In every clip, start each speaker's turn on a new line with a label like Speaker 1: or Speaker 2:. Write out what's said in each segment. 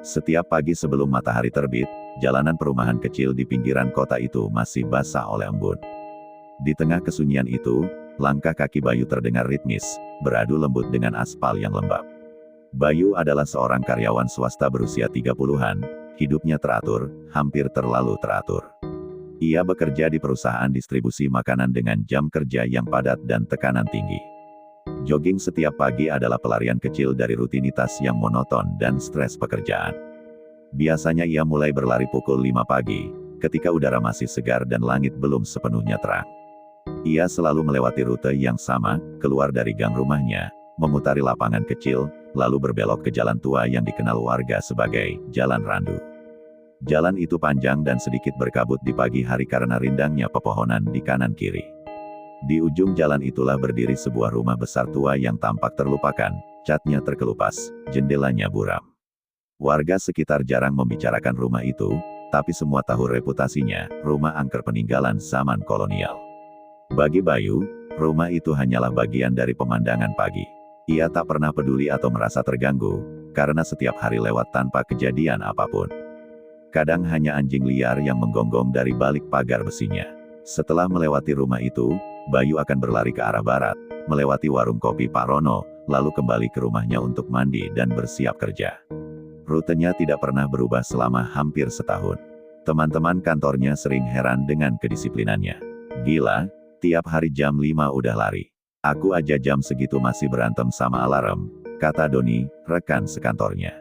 Speaker 1: Setiap pagi sebelum matahari terbit, jalanan perumahan kecil di pinggiran kota itu masih basah oleh embun. Di tengah kesunyian itu, langkah kaki Bayu terdengar ritmis, beradu lembut dengan aspal yang lembab. Bayu adalah seorang karyawan swasta berusia 30-an, hidupnya teratur, hampir terlalu teratur. Ia bekerja di perusahaan distribusi makanan dengan jam kerja yang padat dan tekanan tinggi. Jogging setiap pagi adalah pelarian kecil dari rutinitas yang monoton dan stres pekerjaan. Biasanya ia mulai berlari pukul 5 pagi, ketika udara masih segar dan langit belum sepenuhnya terang. Ia selalu melewati rute yang sama, keluar dari gang rumahnya, memutari lapangan kecil, lalu berbelok ke jalan tua yang dikenal warga sebagai Jalan Randu. Jalan itu panjang dan sedikit berkabut di pagi hari karena rindangnya pepohonan di kanan kiri. Di ujung jalan itulah berdiri sebuah rumah besar tua yang tampak terlupakan, catnya terkelupas, jendelanya buram. Warga sekitar jarang membicarakan rumah itu, tapi semua tahu reputasinya, rumah angker peninggalan zaman kolonial. Bagi Bayu, rumah itu hanyalah bagian dari pemandangan pagi. Ia tak pernah peduli atau merasa terganggu, karena setiap hari lewat tanpa kejadian apapun. Kadang hanya anjing liar yang menggonggong dari balik pagar besinya. Setelah melewati rumah itu, Bayu akan berlari ke arah barat, melewati warung kopi Pak Rono, lalu kembali ke rumahnya untuk mandi dan bersiap kerja. Rutenya tidak pernah berubah selama hampir setahun. Teman-teman kantornya sering heran dengan kedisiplinannya. Gila, tiap hari jam 5 udah lari. Aku aja jam segitu masih berantem sama alarm, kata Doni, rekan sekantornya.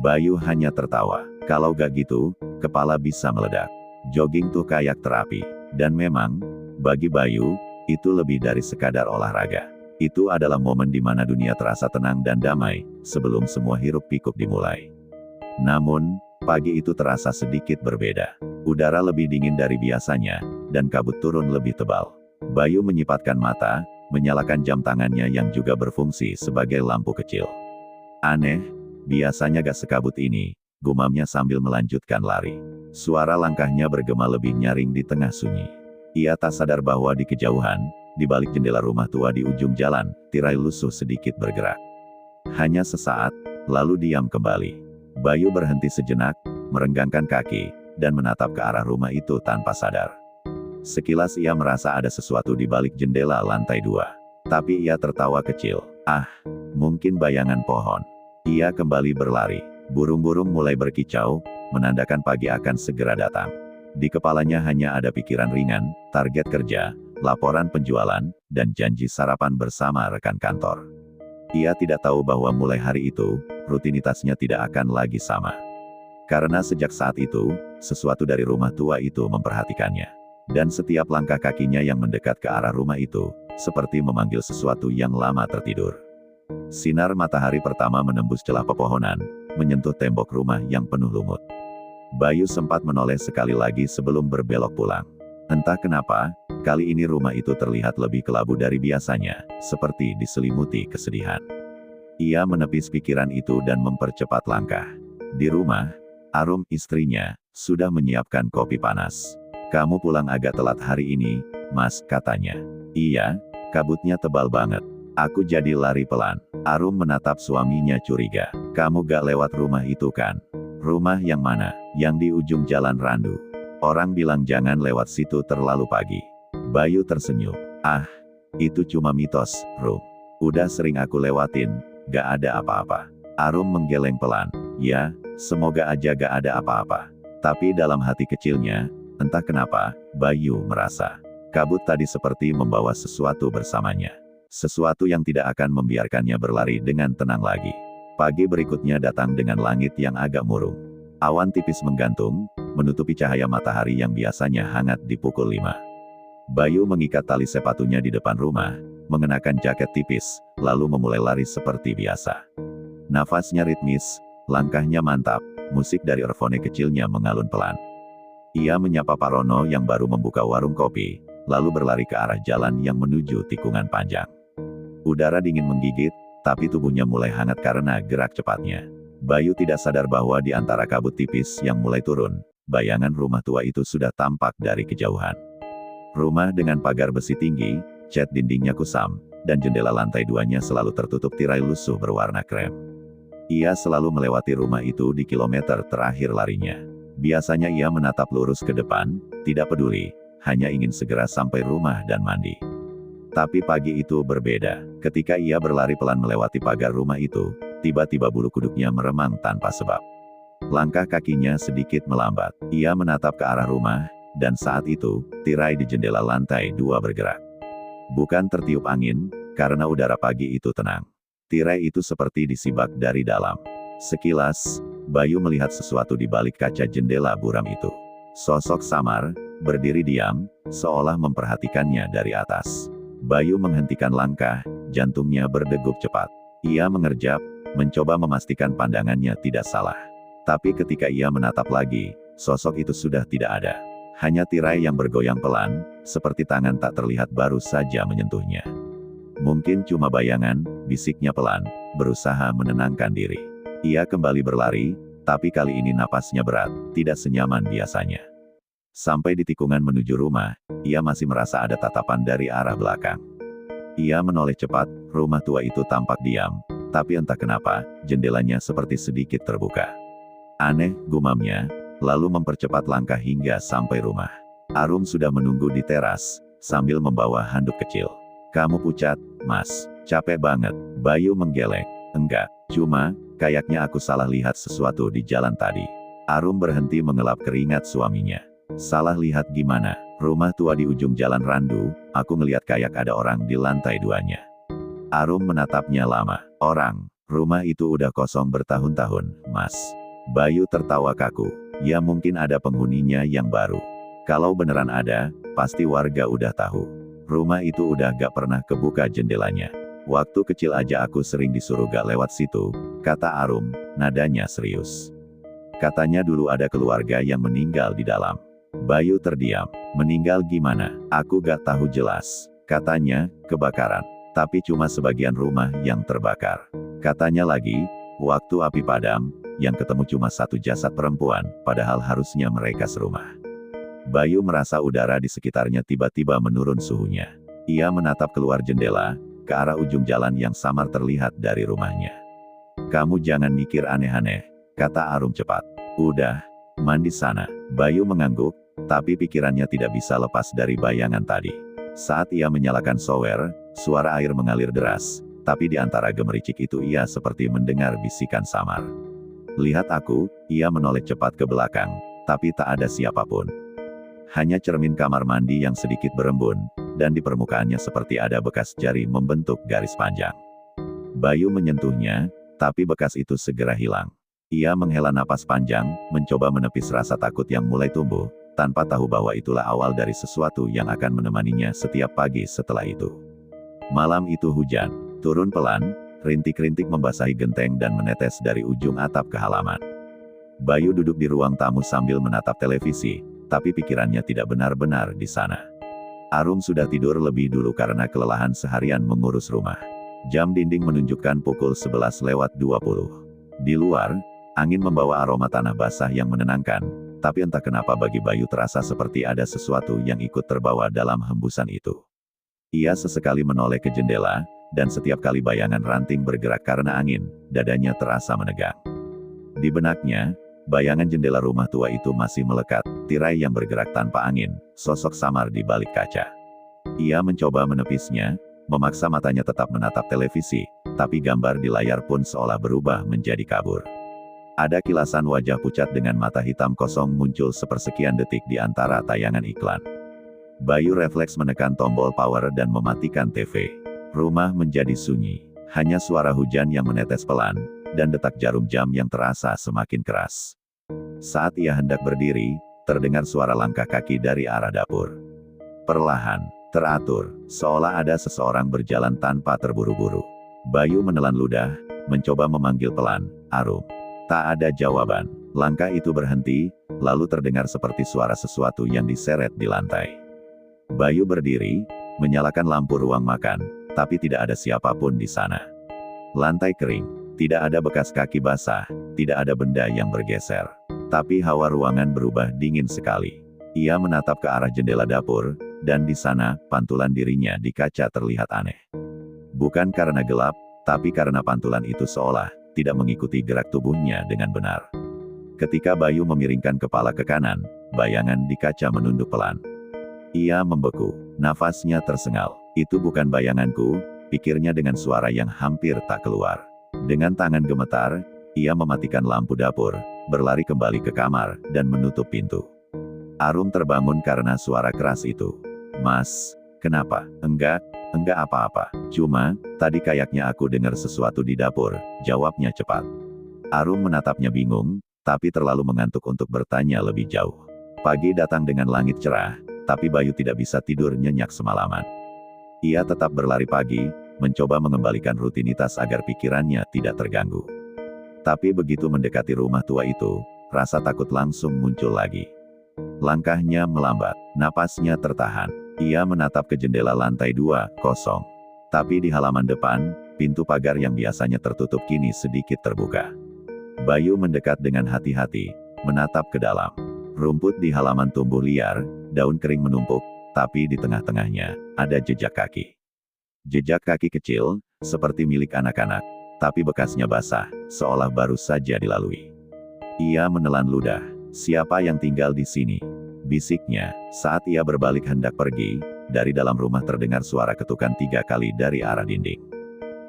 Speaker 1: Bayu hanya tertawa. Kalau gak gitu, kepala bisa meledak. Jogging tuh kayak terapi. Dan memang, bagi Bayu, itu lebih dari sekadar olahraga. Itu adalah momen di mana dunia terasa tenang dan damai, sebelum semua hiruk-pikuk dimulai. Namun, pagi itu terasa sedikit berbeda. Udara lebih dingin dari biasanya, dan kabut turun lebih tebal. Bayu menyipatkan mata, menyalakan jam tangannya yang juga berfungsi sebagai lampu kecil. Aneh, biasanya gak sekabut ini, gumamnya sambil melanjutkan lari. Suara langkahnya bergema lebih nyaring di tengah sunyi. Ia tak sadar bahwa di kejauhan, di balik jendela rumah tua di ujung jalan, tirai lusuh sedikit bergerak. Hanya sesaat, lalu diam kembali. Bayu berhenti sejenak, merenggangkan kaki, dan menatap ke arah rumah itu tanpa sadar. Sekilas ia merasa ada sesuatu di balik jendela lantai 2. Tapi ia tertawa kecil. Ah, mungkin bayangan pohon. Ia kembali berlari. Burung-burung mulai berkicau, menandakan pagi akan segera datang. Di kepalanya hanya ada pikiran ringan, target kerja, laporan penjualan, dan janji sarapan bersama rekan kantor. Ia tidak tahu bahwa mulai hari itu, rutinitasnya tidak akan lagi sama. Karena sejak saat itu, sesuatu dari rumah tua itu memperhatikannya. Dan setiap langkah kakinya yang mendekat ke arah rumah itu, seperti memanggil sesuatu yang lama tertidur. Sinar matahari pertama menembus celah pepohonan, menyentuh tembok rumah yang penuh lumut. Bayu sempat menoleh sekali lagi sebelum berbelok pulang. Entah kenapa, kali ini rumah itu terlihat lebih kelabu dari biasanya, seperti diselimuti kesedihan. Ia menepis pikiran itu dan mempercepat langkah. Di rumah, Arum, istrinya, sudah menyiapkan kopi panas. Kamu pulang agak telat hari ini, Mas, katanya. Iya, kabutnya tebal banget. Aku jadi lari pelan. Arum menatap suaminya curiga. Kamu gak lewat rumah itu kan? Rumah yang mana? Yang di ujung jalan Randu. Orang bilang jangan lewat situ terlalu pagi. Bayu tersenyum. Ah, itu cuma mitos, Rum. Udah sering aku lewatin, gak ada apa-apa. Arum menggeleng pelan. Ya, semoga aja gak ada apa-apa. Tapi dalam hati kecilnya, entah kenapa, Bayu merasa kabut tadi seperti membawa sesuatu bersamanya. Sesuatu yang tidak akan membiarkannya berlari dengan tenang lagi. Pagi berikutnya datang dengan langit yang agak murung. Awan tipis menggantung, menutupi cahaya matahari yang biasanya hangat di pukul 5. Bayu mengikat tali sepatunya di depan rumah, mengenakan jaket tipis, lalu memulai lari seperti biasa. Nafasnya ritmis, langkahnya mantap, musik dari earphone kecilnya mengalun pelan. Ia menyapa Pak Rono yang baru membuka warung kopi, lalu berlari ke arah jalan yang menuju tikungan panjang. Udara dingin menggigit, tapi tubuhnya mulai hangat karena gerak cepatnya. Bayu tidak sadar bahwa di antara kabut tipis yang mulai turun, bayangan rumah tua itu sudah tampak dari kejauhan. Rumah dengan pagar besi tinggi, cat dindingnya kusam, dan jendela lantai 2-nya selalu tertutup tirai lusuh berwarna krem. Ia selalu melewati rumah itu di kilometer terakhir larinya. Biasanya ia menatap lurus ke depan, tidak peduli, hanya ingin segera sampai rumah dan mandi. Tapi pagi itu berbeda. Ketika ia berlari pelan melewati pagar rumah itu, tiba-tiba bulu kuduknya meremang tanpa sebab. Langkah kakinya sedikit melambat. Ia menatap ke arah rumah, dan saat itu, tirai di jendela lantai 2 bergerak. Bukan tertiup angin, karena udara pagi itu tenang. Tirai itu seperti disibak dari dalam. Sekilas, Bayu melihat sesuatu di balik kaca jendela buram itu. Sosok samar, berdiri diam, seolah memperhatikannya dari atas. Bayu menghentikan langkah, jantungnya berdegup cepat. Ia mengerjap, mencoba memastikan pandangannya tidak salah. Tapi ketika ia menatap lagi, sosok itu sudah tidak ada. Hanya tirai yang bergoyang pelan, seperti tangan tak terlihat baru saja menyentuhnya. Mungkin cuma bayangan, bisiknya pelan, berusaha menenangkan diri. Ia kembali berlari, tapi kali ini napasnya berat, tidak senyaman biasanya. Sampai di tikungan menuju rumah, ia masih merasa ada tatapan dari arah belakang. Ia menoleh cepat, rumah tua itu tampak diam, tapi entah kenapa, jendelanya seperti sedikit terbuka. Aneh, gumamnya, lalu mempercepat langkah hingga sampai rumah. Arum sudah menunggu di teras, sambil membawa handuk kecil. "Kamu pucat, Mas. Capek banget." Bayu menggeleng. "Enggak, cuma, kayaknya aku salah lihat sesuatu di jalan tadi." Arum berhenti mengelap keringat suaminya. "Salah lihat gimana? Rumah tua di ujung jalan randu, aku ngeliat kayak ada orang di lantai 2-nya. Arum menatapnya lama. "Orang? Rumah itu udah kosong bertahun-tahun, Mas." Bayu tertawa kaku. "Ya mungkin ada penghuninya yang baru. Kalau beneran ada, pasti warga udah tahu. Rumah itu udah gak pernah kebuka jendelanya. Waktu kecil aja aku sering disuruh gak lewat situ," kata Arum, nadanya serius. "Katanya dulu ada keluarga yang meninggal di dalam." Bayu terdiam. "Meninggal gimana? Aku gak tahu jelas. Katanya, kebakaran. Tapi cuma sebagian rumah yang terbakar. Katanya lagi, waktu api padam, yang ketemu cuma satu jasad perempuan, padahal harusnya mereka serumah." Bayu merasa udara di sekitarnya tiba-tiba menurun suhunya. Ia menatap keluar jendela, ke arah ujung jalan yang samar terlihat dari rumahnya. "Kamu jangan mikir aneh-aneh," kata Arum cepat. "Udah, mandi sana." Bayu mengangguk, tapi pikirannya tidak bisa lepas dari bayangan tadi. Saat ia menyalakan shower, suara air mengalir deras, tapi di antara gemericik itu ia seperti mendengar bisikan samar. "Lihat aku." Ia menoleh cepat ke belakang, tapi tak ada siapapun. Hanya cermin kamar mandi yang sedikit berembun, dan di permukaannya seperti ada bekas jari membentuk garis panjang. Bayu menyentuhnya, tapi bekas itu segera hilang. Ia menghela napas panjang, mencoba menepis rasa takut yang mulai tumbuh, tanpa tahu bahwa itulah awal dari sesuatu yang akan menemaninya setiap pagi setelah itu. Malam itu hujan, turun pelan, rintik-rintik membasahi genteng dan menetes dari ujung atap ke halaman. Bayu duduk di ruang tamu sambil menatap televisi, tapi pikirannya tidak benar-benar di sana. Arum sudah tidur lebih dulu karena kelelahan seharian mengurus rumah. Jam dinding menunjukkan pukul 11:20. Di luar, angin membawa aroma tanah basah yang menenangkan, tapi entah kenapa bagi Bayu terasa seperti ada sesuatu yang ikut terbawa dalam hembusan itu. Ia sesekali menoleh ke jendela, dan setiap kali bayangan ranting bergerak karena angin, dadanya terasa menegang. Di benaknya, bayangan jendela rumah tua itu masih melekat, tirai yang bergerak tanpa angin, sosok samar di balik kaca. Ia mencoba menepisnya, memaksa matanya tetap menatap televisi, tapi gambar di layar pun seolah berubah menjadi kabur. Ada kilasan wajah pucat dengan mata hitam kosong muncul sepersekian detik di antara tayangan iklan. Bayu refleks menekan tombol power dan mematikan TV. Rumah menjadi sunyi. Hanya suara hujan yang menetes pelan, dan detak jarum jam yang terasa semakin keras. Saat ia hendak berdiri, terdengar suara langkah kaki dari arah dapur. Perlahan, teratur, seolah ada seseorang berjalan tanpa terburu-buru. Bayu menelan ludah, mencoba memanggil pelan, "Arum." Tak ada jawaban. Langkah itu berhenti, lalu terdengar seperti suara sesuatu yang diseret di lantai. Bayu berdiri, menyalakan lampu ruang makan, tapi tidak ada siapapun di sana. Lantai kering, tidak ada bekas kaki basah, tidak ada benda yang bergeser. Tapi hawa ruangan berubah dingin sekali. Ia menatap ke arah jendela dapur, dan di sana, pantulan dirinya di kaca terlihat aneh. Bukan karena gelap, tapi karena pantulan itu seolah tidak mengikuti gerak tubuhnya dengan benar. Ketika Bayu memiringkan kepala ke kanan, bayangan di kaca menunduk pelan. Ia membeku, nafasnya tersengal. Itu bukan bayanganku, pikirnya dengan suara yang hampir tak keluar. Dengan tangan gemetar, ia mematikan lampu dapur, berlari kembali ke kamar, dan menutup pintu. Arum terbangun karena suara keras itu. "Mas, kenapa?" Enggak apa-apa. Cuma, tadi kayaknya aku dengar sesuatu di dapur," jawabnya cepat. Arum menatapnya bingung, tapi terlalu mengantuk untuk bertanya lebih jauh. Pagi datang dengan langit cerah, tapi Bayu tidak bisa tidur nyenyak semalaman. Ia tetap berlari pagi, mencoba mengembalikan rutinitas agar pikirannya tidak terganggu. Tapi begitu mendekati rumah tua itu, rasa takut langsung muncul lagi. Langkahnya melambat, napasnya tertahan. Ia menatap ke jendela lantai 2, kosong. Tapi di halaman depan, pintu pagar yang biasanya tertutup kini sedikit terbuka. Bayu mendekat dengan hati-hati, menatap ke dalam. Rumput di halaman tumbuh liar, daun kering menumpuk, tapi di tengah-tengahnya, ada jejak kaki. Jejak kaki kecil, seperti milik anak-anak, tapi bekasnya basah, seolah baru saja dilalui. Ia menelan ludah. "Siapa yang tinggal di sini?" bisiknya. Saat ia berbalik hendak pergi, dari dalam rumah terdengar suara ketukan 3 kali dari arah dinding.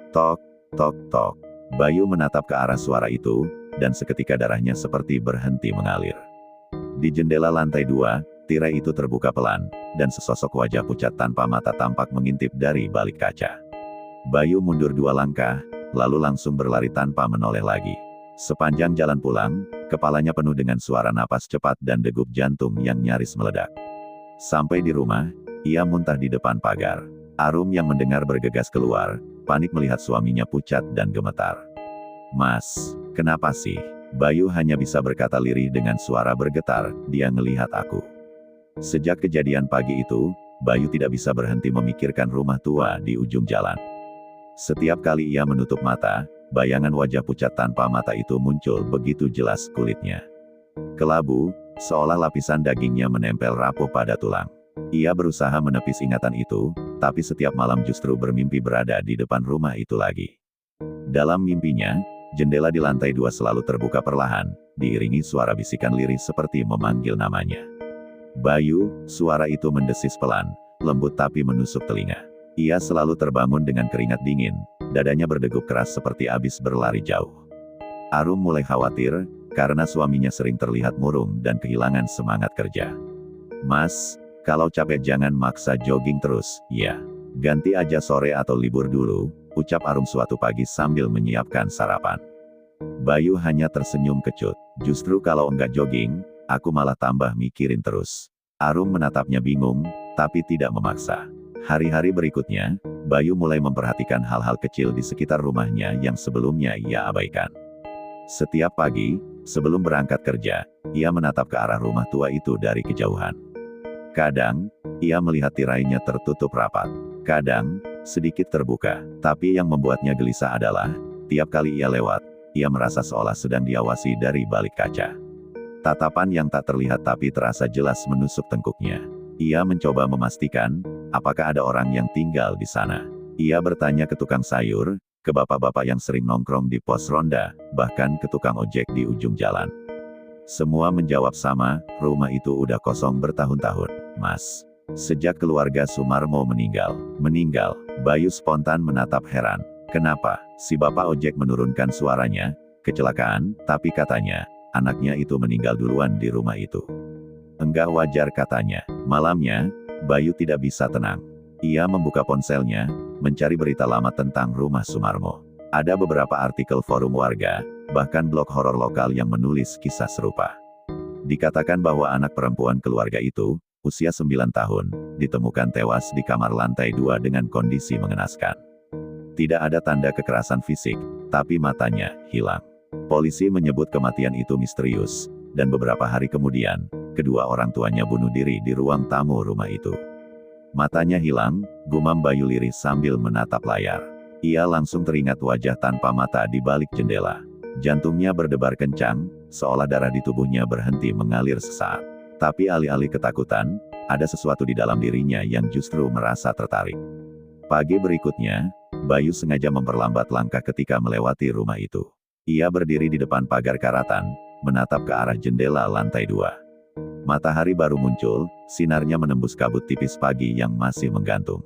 Speaker 1: Tok, tok, tok. Bayu menatap ke arah suara itu, dan seketika darahnya seperti berhenti mengalir. Di jendela lantai 2, tirai itu terbuka pelan, dan sesosok wajah pucat tanpa mata tampak mengintip dari balik kaca. Bayu mundur 2 langkah, lalu langsung berlari tanpa menoleh lagi. Sepanjang jalan pulang, kepalanya penuh dengan suara napas cepat dan degup jantung yang nyaris meledak. Sampai di rumah, ia muntah di depan pagar. Arum yang mendengar bergegas keluar, panik melihat suaminya pucat dan gemetar. "Mas, kenapa sih?" Bayu hanya bisa berkata lirih dengan suara bergetar, "Dia ngelihat aku." Sejak kejadian pagi itu, Bayu tidak bisa berhenti memikirkan rumah tua di ujung jalan. Setiap kali ia menutup mata, bayangan wajah pucat tanpa mata itu muncul begitu jelas kulitnya. Kelabu, seolah lapisan dagingnya menempel rapuh pada tulang. Ia berusaha menepis ingatan itu, tapi setiap malam justru bermimpi berada di depan rumah itu lagi. Dalam mimpinya, jendela di lantai 2 selalu terbuka perlahan, diiringi suara bisikan lirih seperti memanggil namanya. "Bayu," suara itu mendesis pelan, lembut tapi menusuk telinga. Ia selalu terbangun dengan keringat dingin, dadanya berdegup keras seperti habis berlari jauh. Arum mulai khawatir, karena suaminya sering terlihat murung dan kehilangan semangat kerja. "Mas, kalau capek jangan maksa jogging terus, ya. Ganti aja sore atau libur dulu," ucap Arum suatu pagi sambil menyiapkan sarapan. Bayu hanya tersenyum kecut. "Justru kalau enggak jogging, aku malah tambah mikirin terus." Arum menatapnya bingung, tapi tidak memaksa. Hari-hari berikutnya, Bayu mulai memperhatikan hal-hal kecil di sekitar rumahnya yang sebelumnya ia abaikan. Setiap pagi, sebelum berangkat kerja, ia menatap ke arah rumah tua itu dari kejauhan. Kadang, ia melihat tirainya tertutup rapat. Kadang, sedikit terbuka. Tapi yang membuatnya gelisah adalah, tiap kali ia lewat, ia merasa seolah sedang diawasi dari balik kaca. Tatapan yang tak terlihat tapi terasa jelas menusuk tengkuknya. Ia mencoba memastikan, apakah ada orang yang tinggal di sana. Ia bertanya ke tukang sayur, ke bapak-bapak yang sering nongkrong di pos ronda, bahkan ke tukang ojek di ujung jalan. Semua menjawab sama, rumah itu udah kosong bertahun-tahun, Mas. Sejak keluarga Sumarmo meninggal. Bayu spontan menatap heran. Kenapa? Si bapak ojek menurunkan suaranya. Kecelakaan, tapi katanya, anaknya itu meninggal duluan di rumah itu. Enggak wajar katanya. Malamnya, Bayu tidak bisa tenang. Ia membuka ponselnya, mencari berita lama tentang rumah Sumarmo. Ada beberapa artikel forum warga, bahkan blog horor lokal yang menulis kisah serupa. Dikatakan bahwa anak perempuan keluarga itu, usia 9 tahun, ditemukan tewas di kamar lantai 2 dengan kondisi mengenaskan. Tidak ada tanda kekerasan fisik, tapi matanya hilang. Polisi menyebut kematian itu misterius, dan beberapa hari kemudian, kedua orang tuanya bunuh diri di ruang tamu rumah itu. Matanya hilang, gumam Bayu lirih sambil menatap layar. Ia langsung teringat wajah tanpa mata di balik jendela. Jantungnya berdebar kencang, seolah darah di tubuhnya berhenti mengalir sesaat. Tapi alih-alih ketakutan, ada sesuatu di dalam dirinya yang justru merasa tertarik. Pagi berikutnya, Bayu sengaja memperlambat langkah ketika melewati rumah itu. Ia berdiri di depan pagar karatan, menatap ke arah jendela lantai 2. Matahari baru muncul, sinarnya menembus kabut tipis pagi yang masih menggantung.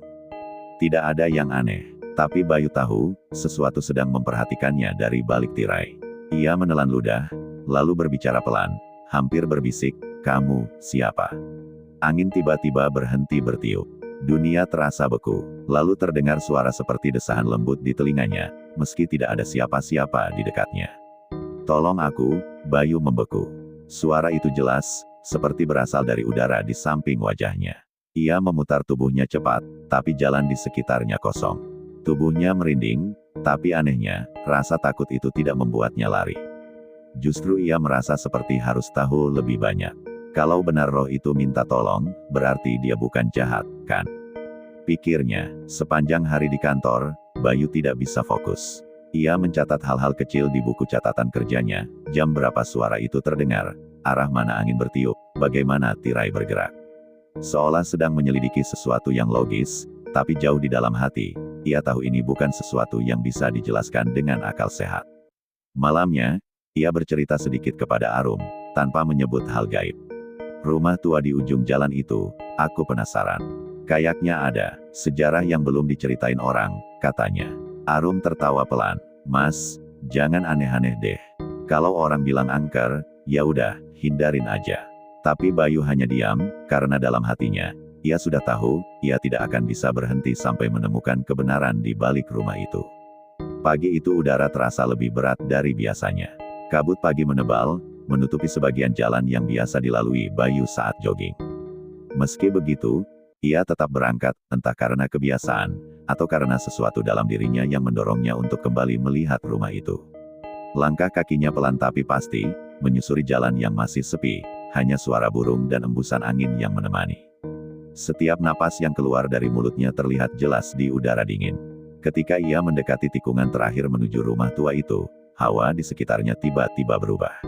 Speaker 1: Tidak ada yang aneh, tapi Bayu tahu, sesuatu sedang memperhatikannya dari balik tirai. Ia menelan ludah, lalu berbicara pelan, hampir berbisik, "Kamu, siapa?" Angin tiba-tiba berhenti bertiup. Dunia terasa beku, lalu terdengar suara seperti desahan lembut di telinganya, meski tidak ada siapa-siapa di dekatnya. "Tolong aku," Bayu membeku. Suara itu jelas, seperti berasal dari udara di samping wajahnya. Ia memutar tubuhnya cepat, tapi jalan di sekitarnya kosong. Tubuhnya merinding, tapi anehnya, rasa takut itu tidak membuatnya lari. Justru ia merasa seperti harus tahu lebih banyak. Kalau benar roh itu minta tolong, berarti dia bukan jahat, kan? Pikirnya, sepanjang hari di kantor, Bayu tidak bisa fokus. Ia mencatat hal-hal kecil di buku catatan kerjanya, jam berapa suara itu terdengar, arah mana angin bertiup, bagaimana tirai bergerak. Seolah sedang menyelidiki sesuatu yang logis, tapi jauh di dalam hati, ia tahu ini bukan sesuatu yang bisa dijelaskan dengan akal sehat. Malamnya, ia bercerita sedikit kepada Arum, tanpa menyebut hal gaib. "Rumah tua di ujung jalan itu, aku penasaran. Kayaknya ada sejarah yang belum diceritain orang," katanya. Arum tertawa pelan. "Mas, jangan aneh-aneh deh. Kalau orang bilang angker, ya udah, hindarin aja." Tapi Bayu hanya diam, karena dalam hatinya, ia sudah tahu, ia tidak akan bisa berhenti sampai menemukan kebenaran di balik rumah itu. Pagi itu udara terasa lebih berat dari biasanya. Kabut pagi menebal, menutupi sebagian jalan yang biasa dilalui Bayu saat jogging. Meski begitu, ia tetap berangkat, entah karena kebiasaan, atau karena sesuatu dalam dirinya yang mendorongnya untuk kembali melihat rumah itu. Langkah kakinya pelan tapi pasti, menyusuri jalan yang masih sepi, hanya suara burung dan embusan angin yang menemani. Setiap napas yang keluar dari mulutnya terlihat jelas di udara dingin. Ketika ia mendekati tikungan terakhir menuju rumah tua itu, hawa di sekitarnya tiba-tiba berubah.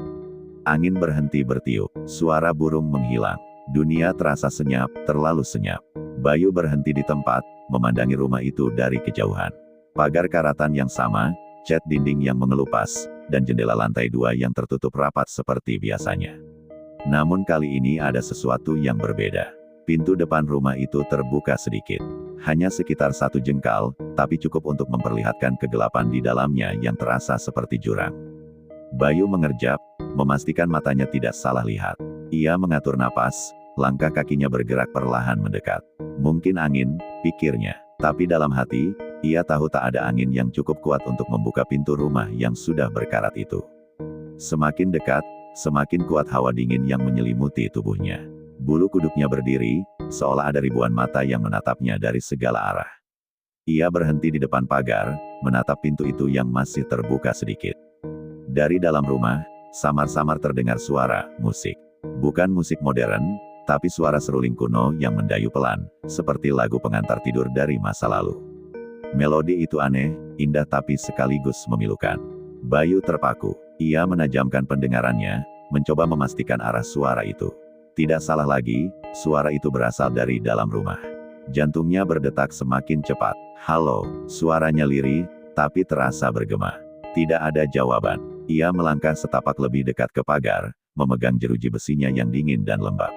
Speaker 1: Angin berhenti bertiup, suara burung menghilang. Dunia terasa senyap, terlalu senyap. Bayu berhenti di tempat, memandangi rumah itu dari kejauhan. Pagar karatan yang sama, cat dinding yang mengelupas, dan jendela lantai 2 yang tertutup rapat seperti biasanya. Namun kali ini ada sesuatu yang berbeda. Pintu depan rumah itu terbuka sedikit. Hanya sekitar 1 jengkal, tapi cukup untuk memperlihatkan kegelapan di dalamnya yang terasa seperti jurang. Bayu mengerjap, memastikan matanya tidak salah lihat. Ia mengatur napas, langkah kakinya bergerak perlahan mendekat. Mungkin angin, pikirnya. Tapi dalam hati, ia tahu tak ada angin yang cukup kuat untuk membuka pintu rumah yang sudah berkarat itu. Semakin dekat, semakin kuat hawa dingin yang menyelimuti tubuhnya. Bulu kuduknya berdiri, seolah ada ribuan mata yang menatapnya dari segala arah. Ia berhenti di depan pagar, menatap pintu itu yang masih terbuka sedikit. Dari dalam rumah, samar-samar terdengar suara musik. Bukan musik modern, tapi suara seruling kuno yang mendayu pelan, seperti lagu pengantar tidur dari masa lalu. Melodi itu aneh, indah tapi sekaligus memilukan. Bayu terpaku. Ia menajamkan pendengarannya, mencoba memastikan arah suara itu. Tidak salah lagi, suara itu berasal dari dalam rumah. Jantungnya berdetak semakin cepat. "Halo," suaranya lirih, tapi terasa bergema. Tidak ada jawaban. Ia melangkah setapak lebih dekat ke pagar, memegang jeruji besinya yang dingin dan lembab.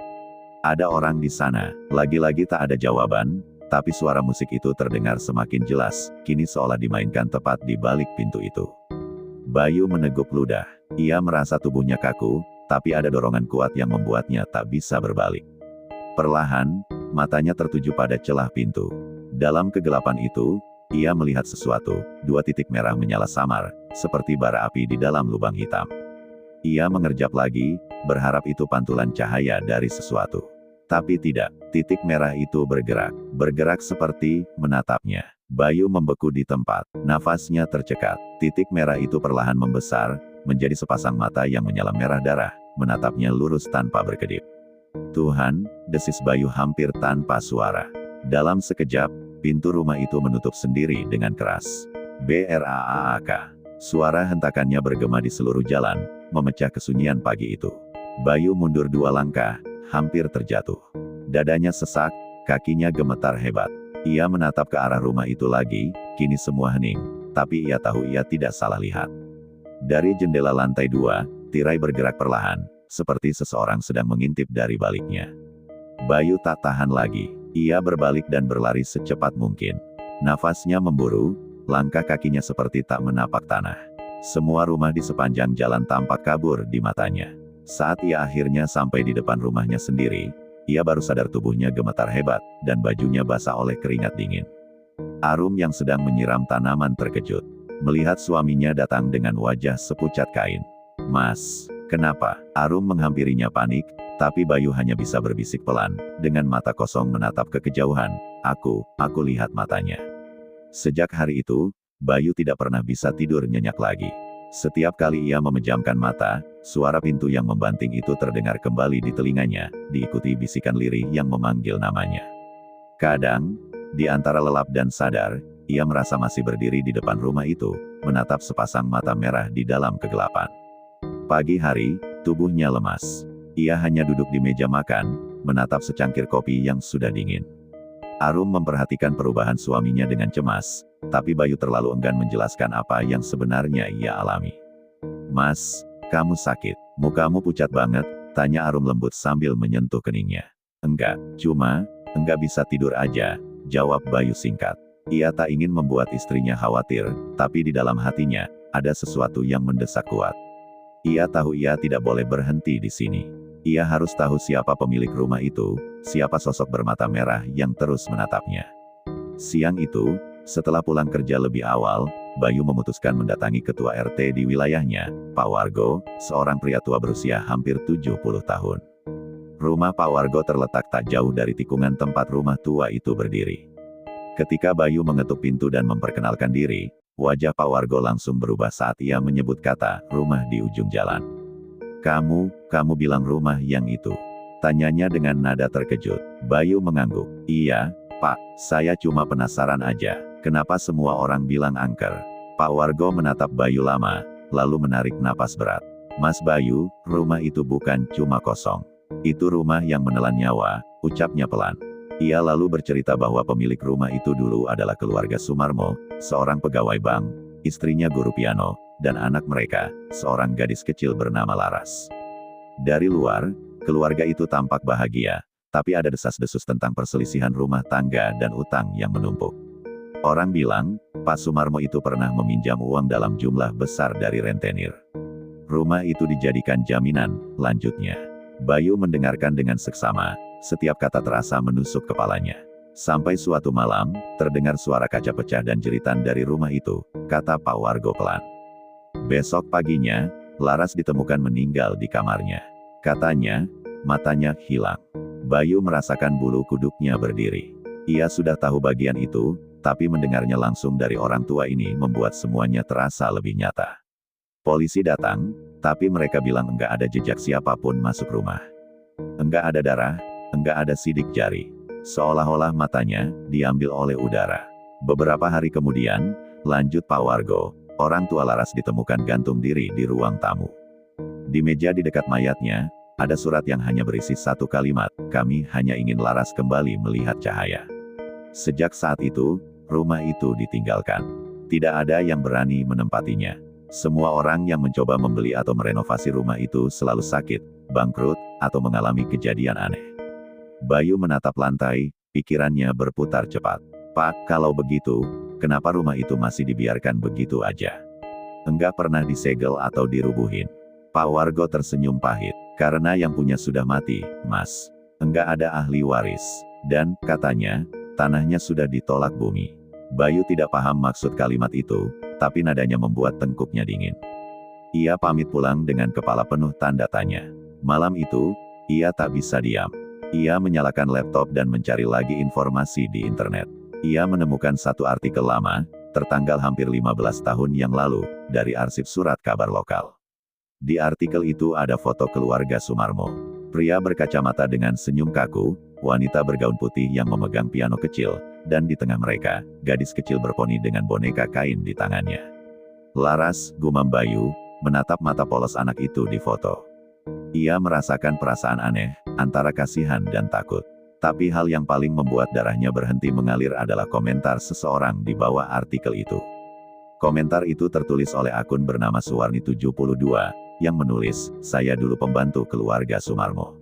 Speaker 1: Ada orang di sana. Lagi-lagi tak ada jawaban, tapi suara musik itu terdengar semakin jelas, kini seolah dimainkan tepat di balik pintu itu. Bayu meneguk ludah. Ia merasa tubuhnya kaku, tapi ada dorongan kuat yang membuatnya tak bisa berbalik. Perlahan, matanya tertuju pada celah pintu. Dalam kegelapan itu, ia melihat sesuatu, 2 titik merah menyala samar, seperti bara api di dalam lubang hitam. Ia mengerjap lagi, berharap itu pantulan cahaya dari sesuatu. Tapi tidak, titik merah itu bergerak seperti menatapnya. Bayu membeku di tempat, nafasnya tercekat. Titik merah itu perlahan membesar, menjadi sepasang mata yang menyala merah darah, menatapnya lurus tanpa berkedip. "Tuhan," desis Bayu hampir tanpa suara. Dalam sekejap, pintu rumah itu menutup sendiri dengan keras. Braak. Suara hentakannya bergema di seluruh jalan, memecah kesunyian pagi itu. Bayu mundur 2 langkah, hampir terjatuh. Dadanya sesak, kakinya gemetar hebat. Ia menatap ke arah rumah itu lagi, kini semua hening, tapi ia tahu ia tidak salah lihat. Dari jendela lantai 2, tirai bergerak perlahan, seperti seseorang sedang mengintip dari baliknya. Bayu tak tahan lagi. Ia berbalik dan berlari secepat mungkin. Nafasnya memburu, langkah kakinya seperti tak menapak tanah. Semua rumah di sepanjang jalan tampak kabur di matanya. Saat ia akhirnya sampai di depan rumahnya sendiri, ia baru sadar tubuhnya gemetar hebat, dan bajunya basah oleh keringat dingin. Arum yang sedang menyiram tanaman terkejut. Melihat suaminya datang dengan wajah sepucat kain. "Mas, kenapa?" Arum menghampirinya panik, tapi Bayu hanya bisa berbisik pelan, dengan mata kosong menatap ke kejauhan. Aku lihat matanya." Sejak hari itu, Bayu tidak pernah bisa tidur nyenyak lagi. Setiap kali ia memejamkan mata, suara pintu yang membanting itu terdengar kembali di telinganya, diikuti bisikan lirih yang memanggil namanya. Kadang, di antara lelap dan sadar, ia merasa masih berdiri di depan rumah itu, menatap sepasang mata merah di dalam kegelapan. Pagi hari, tubuhnya lemas. Ia hanya duduk di meja makan, menatap secangkir kopi yang sudah dingin. Arum memperhatikan perubahan suaminya dengan cemas, tapi Bayu terlalu enggan menjelaskan apa yang sebenarnya ia alami. "Mas, kamu sakit? Mukamu pucat banget," tanya Arum lembut sambil menyentuh keningnya. "Enggak, cuma, enggak bisa tidur aja," jawab Bayu singkat. Ia tak ingin membuat istrinya khawatir, tapi di dalam hatinya, ada sesuatu yang mendesak kuat. Ia tahu ia tidak boleh berhenti di sini. Ia harus tahu siapa pemilik rumah itu, siapa sosok bermata merah yang terus menatapnya. Siang itu, setelah pulang kerja lebih awal, Bayu memutuskan mendatangi ketua RT di wilayahnya, Pak Wargo, seorang pria tua berusia hampir 70 tahun. Rumah Pak Wargo terletak tak jauh dari tikungan tempat rumah tua itu berdiri. Ketika Bayu mengetuk pintu dan memperkenalkan diri, wajah Pak Wargo langsung berubah saat ia menyebut kata "rumah di ujung jalan." Kamu bilang rumah yang itu?" tanyanya dengan nada terkejut. Bayu mengangguk. "Iya, Pak, saya cuma penasaran aja, kenapa semua orang bilang angker?" Pak Wargo menatap Bayu lama, lalu menarik napas berat. "Mas Bayu, rumah itu bukan cuma kosong. Itu rumah yang menelan nyawa," ucapnya pelan. Ia lalu bercerita bahwa pemilik rumah itu dulu adalah keluarga Sumarmo, seorang pegawai bank, istrinya guru piano, dan anak mereka, seorang gadis kecil bernama Laras. Dari luar, keluarga itu tampak bahagia, tapi ada desas-desus tentang perselisihan rumah tangga dan utang yang menumpuk. Orang bilang, Pak Sumarmo itu pernah meminjam uang dalam jumlah besar dari rentenir. Rumah itu dijadikan jaminan, lanjutnya. Bayu mendengarkan dengan seksama, setiap kata terasa menusuk kepalanya. Sampai suatu malam, terdengar suara kaca pecah dan jeritan dari rumah itu, kata Pak Wargo pelan. Besok paginya, Laras ditemukan meninggal di kamarnya. Katanya, matanya hilang. Bayu merasakan bulu kuduknya berdiri. Ia sudah tahu bagian itu, tapi mendengarnya langsung dari orang tua ini membuat semuanya terasa lebih nyata. Polisi datang, tapi mereka bilang enggak ada jejak siapapun masuk rumah. Enggak ada darah, enggak ada sidik jari. Seolah-olah matanya diambil oleh udara. Beberapa hari kemudian, lanjut Pak Wargo, orang tua Laras ditemukan gantung diri di ruang tamu. Di meja di dekat mayatnya, ada surat yang hanya berisi satu kalimat, "Kami hanya ingin Laras kembali melihat cahaya." Sejak saat itu, rumah itu ditinggalkan. Tidak ada yang berani menempatinya. Semua orang yang mencoba membeli atau merenovasi rumah itu selalu sakit, bangkrut, atau mengalami kejadian aneh. Bayu menatap lantai, pikirannya berputar cepat. "Pak, kalau begitu, kenapa rumah itu masih dibiarkan begitu aja? Enggak pernah disegel atau dirubuhin?" Pak Wargo tersenyum pahit. "Karena yang punya sudah mati, Mas. Enggak ada ahli waris. Dan, katanya, tanahnya sudah ditolak bumi." Bayu tidak paham maksud kalimat itu, tapi nadanya membuat tengkuknya dingin. Ia pamit pulang dengan kepala penuh tanda tanya. Malam itu, ia tak bisa diam. Ia menyalakan laptop dan mencari lagi informasi di internet. Ia menemukan satu artikel lama, tertanggal hampir 15 tahun yang lalu, dari arsip surat kabar lokal. Di artikel itu ada foto keluarga Sumarmo. Pria berkacamata dengan senyum kaku, wanita bergaun putih yang memegang piano kecil, dan di tengah mereka, gadis kecil berponi dengan boneka kain di tangannya. "Laras," gumam Bayu, menatap mata polos anak itu di foto. Ia merasakan perasaan aneh, antara kasihan dan takut. Tapi hal yang paling membuat darahnya berhenti mengalir adalah komentar seseorang di bawah artikel itu. Komentar itu tertulis oleh akun bernama Suwarni72, yang menulis, "Saya dulu pembantu keluarga Sumarmo.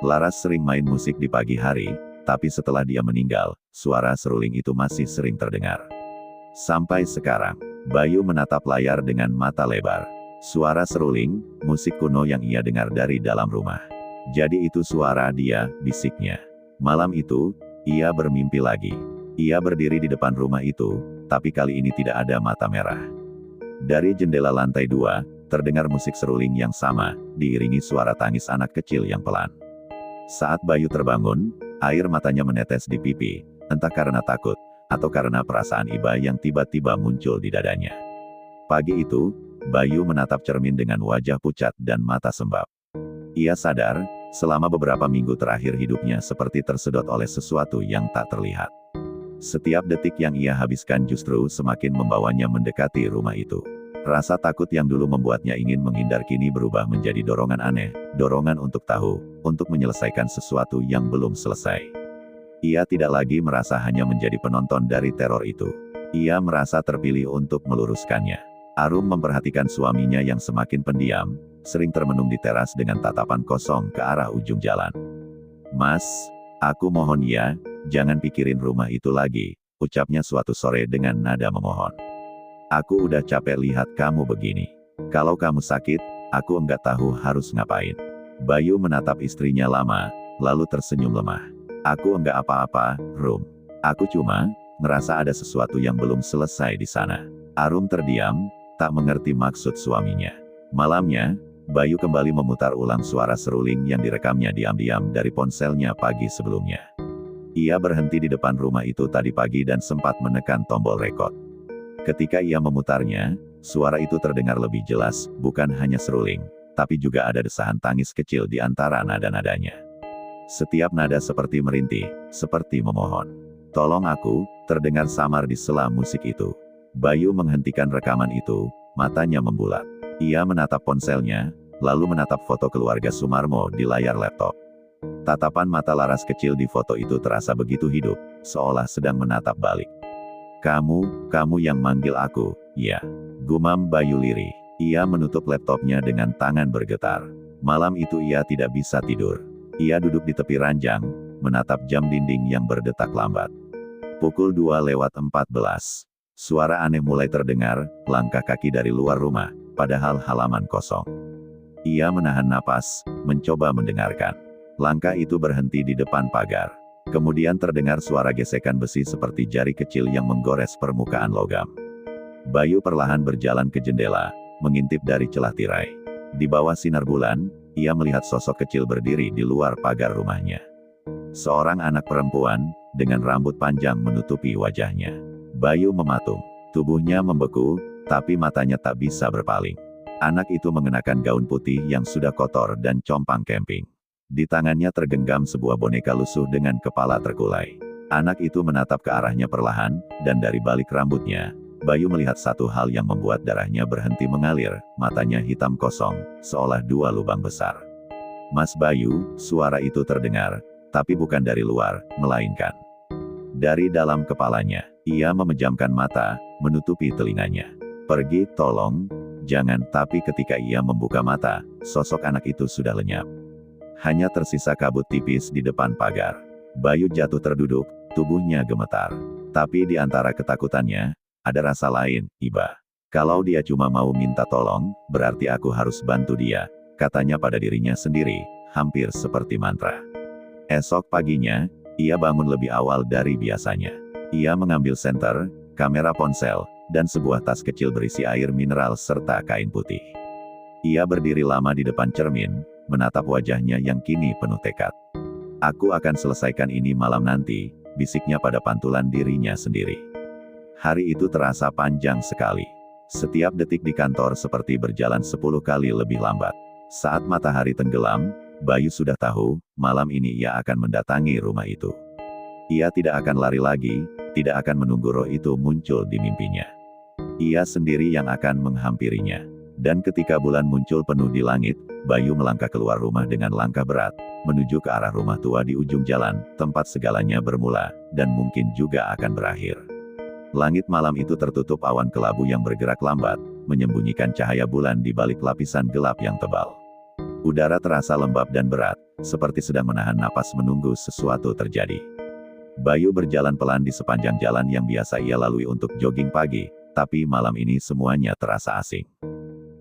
Speaker 1: Laras sering main musik di pagi hari, tapi setelah dia meninggal, suara seruling itu masih sering terdengar. Sampai sekarang." Bayu menatap layar dengan mata lebar. Suara seruling, musik kuno yang ia dengar dari dalam rumah. "Jadi itu suara dia," bisiknya. Malam itu, ia bermimpi lagi. Ia berdiri di depan rumah itu, tapi kali ini tidak ada mata merah. Dari jendela lantai 2, terdengar musik seruling yang sama, diiringi suara tangis anak kecil yang pelan. Saat Bayu terbangun, air matanya menetes di pipi, entah karena takut, atau karena perasaan iba yang tiba-tiba muncul di dadanya. Pagi itu, Bayu menatap cermin dengan wajah pucat dan mata sembab. Ia sadar, selama beberapa minggu terakhir hidupnya seperti tersedot oleh sesuatu yang tak terlihat. Setiap detik yang ia habiskan justru semakin membawanya mendekati rumah itu. Rasa takut yang dulu membuatnya ingin menghindar kini berubah menjadi dorongan aneh, dorongan untuk tahu, untuk menyelesaikan sesuatu yang belum selesai. Ia tidak lagi merasa hanya menjadi penonton dari teror itu. Ia merasa terpilih untuk meluruskannya. Arum memperhatikan suaminya yang semakin pendiam, sering termenung di teras dengan tatapan kosong ke arah ujung jalan. "Mas, aku mohon ya, jangan pikirin rumah itu lagi," ucapnya suatu sore dengan nada memohon. "Aku udah capek lihat kamu begini. Kalau kamu sakit, aku enggak tahu harus ngapain." Bayu menatap istrinya lama, lalu tersenyum lemah. "Aku enggak apa-apa, Rum. Aku cuma ngerasa ada sesuatu yang belum selesai di sana." Arum terdiam, tak mengerti maksud suaminya. Malamnya, Bayu kembali memutar ulang suara seruling yang direkamnya diam-diam dari ponselnya pagi sebelumnya. Ia berhenti di depan rumah itu tadi pagi dan sempat menekan tombol rekod. Ketika ia memutarnya, suara itu terdengar lebih jelas, bukan hanya seruling, tapi juga ada desahan tangis kecil di antara nada-nadanya. Setiap nada seperti merintih, seperti memohon. "Tolong aku," terdengar samar di sela musik itu. Bayu menghentikan rekaman itu, matanya membulat. Ia menatap ponselnya, lalu menatap foto keluarga Sumarmo di layar laptop. Tatapan mata Laras kecil di foto itu terasa begitu hidup, seolah sedang menatap balik. Kamu yang manggil aku, ya," gumam Bayu lirih. Ia menutup laptopnya dengan tangan bergetar. Malam itu ia tidak bisa tidur. Ia duduk di tepi ranjang, menatap jam dinding yang berdetak lambat. Pukul 2:14. Suara aneh mulai terdengar, langkah kaki dari luar rumah, padahal halaman kosong. Ia menahan napas, mencoba mendengarkan. Langkah itu berhenti di depan pagar. Kemudian terdengar suara gesekan besi seperti jari kecil yang menggores permukaan logam. Bayu perlahan berjalan ke jendela, mengintip dari celah tirai. Di bawah sinar bulan, ia melihat sosok kecil berdiri di luar pagar rumahnya. Seorang anak perempuan, dengan rambut panjang menutupi wajahnya. Bayu mematung. Tubuhnya membeku, tapi matanya tak bisa berpaling. Anak itu mengenakan gaun putih yang sudah kotor dan compang camping. Di tangannya tergenggam sebuah boneka lusuh dengan kepala terkulai. Anak itu menatap ke arahnya perlahan, dan dari balik rambutnya, Bayu melihat satu hal yang membuat darahnya berhenti mengalir, matanya hitam kosong, seolah dua lubang besar. "Mas Bayu," suara itu terdengar, tapi bukan dari luar, melainkan dari dalam kepalanya. Ia memejamkan mata, menutupi telinganya. "Pergi, tolong, jangan." Tapi ketika ia membuka mata, sosok anak itu sudah lenyap. Hanya tersisa kabut tipis di depan pagar. Bayu jatuh terduduk, tubuhnya gemetar. Tapi di antara ketakutannya, ada rasa lain, iba. Kalau dia cuma mau minta tolong, berarti aku harus bantu dia, katanya pada dirinya sendiri, hampir seperti mantra. Esok paginya, ia bangun lebih awal dari biasanya. Ia mengambil senter, kamera ponsel, dan sebuah tas kecil berisi air mineral serta kain putih. Ia berdiri lama di depan cermin, menatap wajahnya yang kini penuh tekad. "Aku akan selesaikan ini malam nanti," bisiknya pada pantulan dirinya sendiri. Hari itu terasa panjang sekali. Setiap detik di kantor seperti berjalan 10 kali lebih lambat. Saat matahari tenggelam, Bayu sudah tahu, malam ini ia akan mendatangi rumah itu. Ia tidak akan lari lagi, tidak akan menunggu roh itu muncul di mimpinya. Ia sendiri yang akan menghampirinya. Dan ketika bulan muncul penuh di langit, Bayu melangkah keluar rumah dengan langkah berat, menuju ke arah rumah tua di ujung jalan, tempat segalanya bermula, dan mungkin juga akan berakhir. Langit malam itu tertutup awan kelabu yang bergerak lambat, menyembunyikan cahaya bulan di balik lapisan gelap yang tebal. Udara terasa lembab dan berat, seperti sedang menahan napas menunggu sesuatu terjadi. Bayu berjalan pelan di sepanjang jalan yang biasa ia lalui untuk jogging pagi, tapi malam ini semuanya terasa asing.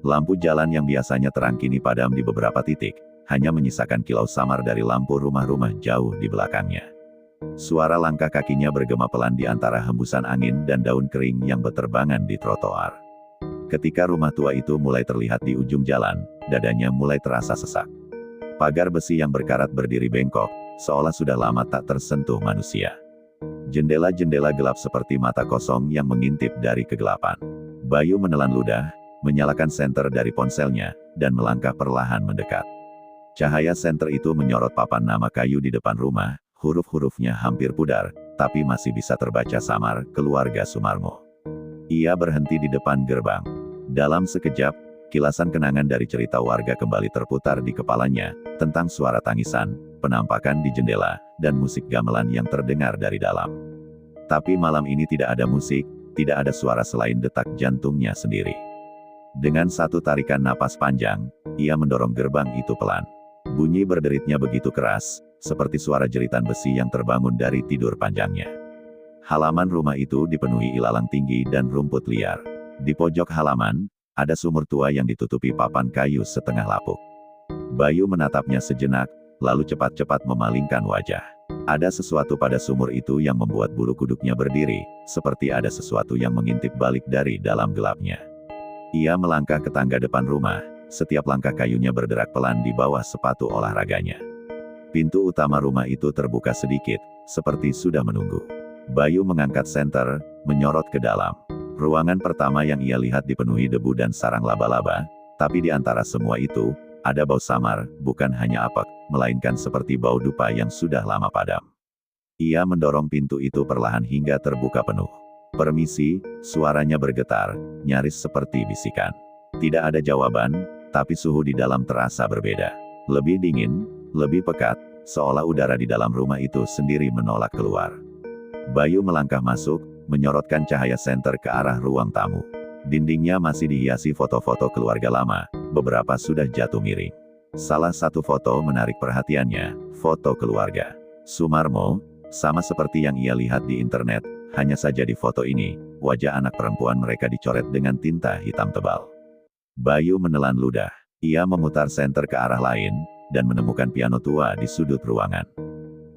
Speaker 1: Lampu jalan yang biasanya terang kini padam di beberapa titik, hanya menyisakan kilau samar dari lampu rumah-rumah jauh di belakangnya. Suara langkah kakinya bergema pelan di antara hembusan angin dan daun kering yang berterbangan di trotoar. Ketika rumah tua itu mulai terlihat di ujung jalan, dadanya mulai terasa sesak. Pagar besi yang berkarat berdiri bengkok, seolah sudah lama tak tersentuh manusia. Jendela-jendela gelap seperti mata kosong yang mengintip dari kegelapan. Bayu menelan ludah, menyalakan senter dari ponselnya, dan melangkah perlahan mendekat. Cahaya senter itu menyorot papan nama kayu di depan rumah. Huruf-hurufnya hampir pudar, tapi masih bisa terbaca samar, keluarga Sumarmo. Ia berhenti di depan gerbang. Dalam sekejap, kilasan kenangan dari cerita warga kembali terputar di kepalanya, tentang suara tangisan, penampakan di jendela, dan musik gamelan yang terdengar dari dalam. Tapi malam ini tidak ada musik, tidak ada suara selain detak jantungnya sendiri. Dengan satu tarikan napas panjang, ia mendorong gerbang itu pelan. Bunyi berderitnya begitu keras, seperti suara jeritan besi yang terbangun dari tidur panjangnya. Halaman rumah itu dipenuhi ilalang tinggi dan rumput liar. Di pojok halaman, ada sumur tua yang ditutupi papan kayu setengah lapuk. Bayu menatapnya sejenak, lalu cepat-cepat memalingkan wajah. Ada sesuatu pada sumur itu yang membuat bulu kuduknya berdiri, seperti ada sesuatu yang mengintip balik dari dalam gelapnya. Ia melangkah ke tangga depan rumah, setiap langkah kayunya berderak pelan di bawah sepatu olahraganya. Pintu utama rumah itu terbuka sedikit, seperti sudah menunggu. Bayu mengangkat senter, menyorot ke dalam. Ruangan pertama yang ia lihat dipenuhi debu dan sarang laba-laba, tapi di antara semua itu, ada bau samar, bukan hanya apek, melainkan seperti bau dupa yang sudah lama padam. Ia mendorong pintu itu perlahan hingga terbuka penuh. "Permisi," suaranya bergetar, nyaris seperti bisikan. Tidak ada jawaban, tapi suhu di dalam terasa berbeda. Lebih dingin, lebih pekat, seolah udara di dalam rumah itu sendiri menolak keluar. Bayu melangkah masuk, menyorotkan cahaya senter ke arah ruang tamu. Dindingnya masih dihiasi foto-foto keluarga lama, beberapa sudah jatuh miring. Salah satu foto menarik perhatiannya, foto keluarga Sumarmo, sama seperti yang ia lihat di internet, hanya saja di foto ini, wajah anak perempuan mereka dicoret dengan tinta hitam tebal. Bayu menelan ludah. Ia memutar senter ke arah lain, dan menemukan piano tua di sudut ruangan.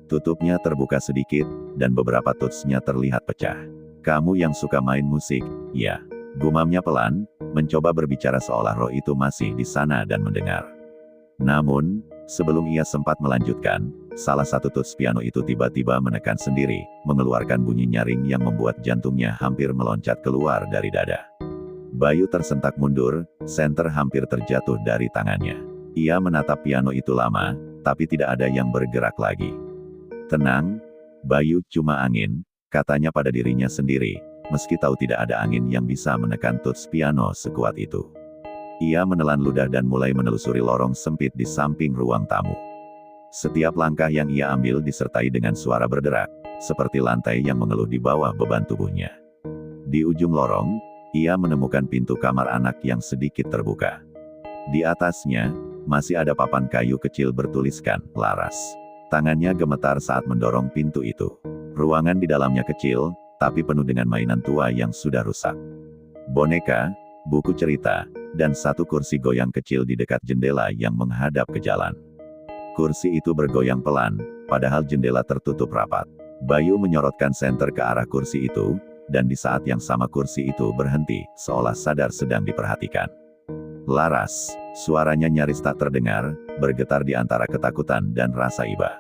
Speaker 1: Tutupnya terbuka sedikit, dan beberapa tutsnya terlihat pecah. "Kamu yang suka main musik, ya?" Gumamnya pelan, mencoba berbicara seolah roh itu masih di sana dan mendengar. Namun, sebelum ia sempat melanjutkan, salah satu tuts piano itu tiba-tiba menekan sendiri, mengeluarkan bunyi nyaring yang membuat jantungnya hampir meloncat keluar dari dada. Bayu tersentak mundur, senter hampir terjatuh dari tangannya. Ia menatap piano itu lama, tapi tidak ada yang bergerak lagi. "Tenang, Bayu, cuma angin," katanya pada dirinya sendiri, meski tahu tidak ada angin yang bisa menekan tuts piano sekuat itu. Ia menelan ludah dan mulai menelusuri lorong sempit di samping ruang tamu. Setiap langkah yang ia ambil disertai dengan suara berderak, seperti lantai yang mengeluh di bawah beban tubuhnya. Di ujung lorong, ia menemukan pintu kamar anak yang sedikit terbuka. Di atasnya, masih ada papan kayu kecil bertuliskan, "Laras." Tangannya gemetar saat mendorong pintu itu. Ruangan di dalamnya kecil, tapi penuh dengan mainan tua yang sudah rusak. Boneka, buku cerita, dan satu kursi goyang kecil di dekat jendela yang menghadap ke jalan. Kursi itu bergoyang pelan, padahal jendela tertutup rapat. Bayu menyorotkan senter ke arah kursi itu, dan di saat yang sama kursi itu berhenti, seolah sadar sedang diperhatikan. "Laras," suaranya nyaris tak terdengar, bergetar di antara ketakutan dan rasa iba.